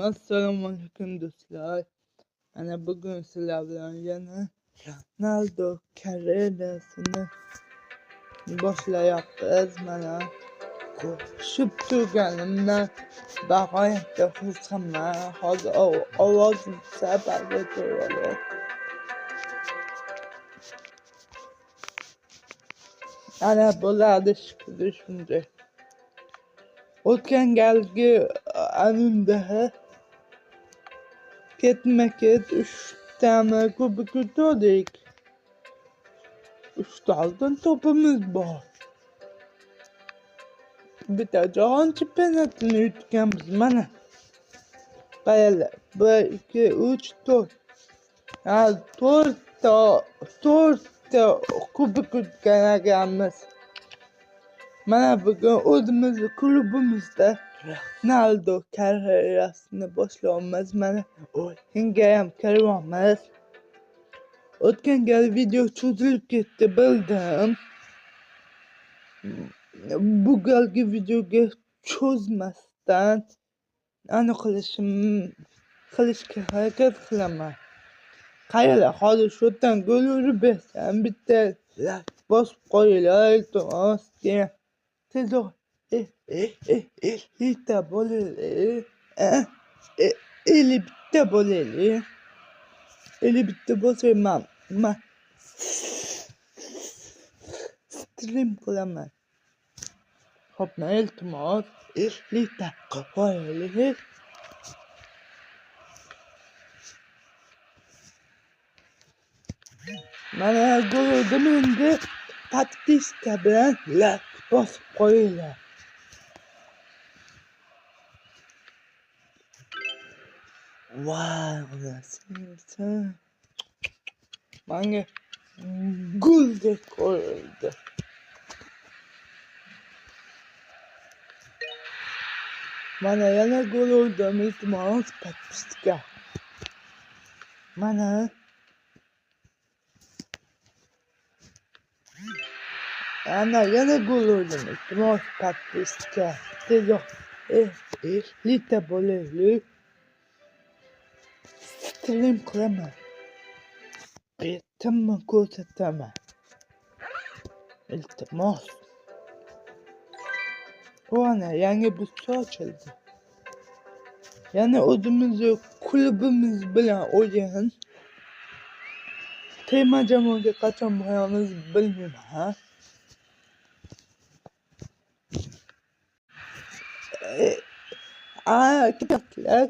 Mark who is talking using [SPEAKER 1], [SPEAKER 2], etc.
[SPEAKER 1] Assalomu alaykum do'stlar. Ana bugun sizlar bilan yana Ronaldo karyerasini boshlayapmiz. Mana ko'rishib turganimdan bag'oyatda xursandman. Hozir ovozim safarga to'g'ri. Ana bo'ladi shekilli shunday. O'tgan galgi anunda ketma-ket 3tami kubok ko'tardik. 3ta oltin to'pimiz bor. Bitta jahon chempionatini yutganmiz mana. Qayalar? 1, 2, 3, 4. Ha, 4ta kubok yutgan ekanmiz. Mana bugun o'zimizni klubimizda Ronaldo karyerasini boshlayapmiz. Mana o'yinga ham kiryapmiz. O'tgan gal video cho'zilib ketdi, bildim. Bu galgi videoga cho'zmasdan qilishga harakat qilaman. Qayalar? Hozir shu yerdan gol urib bersam bitta bosib qo'yinglar, iltimos. Tezroq. Bitta bo'laylik. 50 bitta bo'laylik. 50 bitta bo'lsa men stream qilaman. Xo'p, iltimos 50 ta qo'yaylik. Mana gol urdim, endi podpiska bilan like bosib qo'yinglar. Vay, ularsin. Menga guldek ko'rindi. Mana yana gol urdim, iltimos podpiska. Mana ana yana gol urdim, iltimos podpiska. Tezroq 50 ta bo'laylik. Stream qilaman. Betimni ko'rsataman. Iltimos. Ana yangi butsa ochildi. Yana o'zimizni klubimiz bilan o'yin. Terma jamoaga qachon boramiz bilmayman. Ketayaptilar.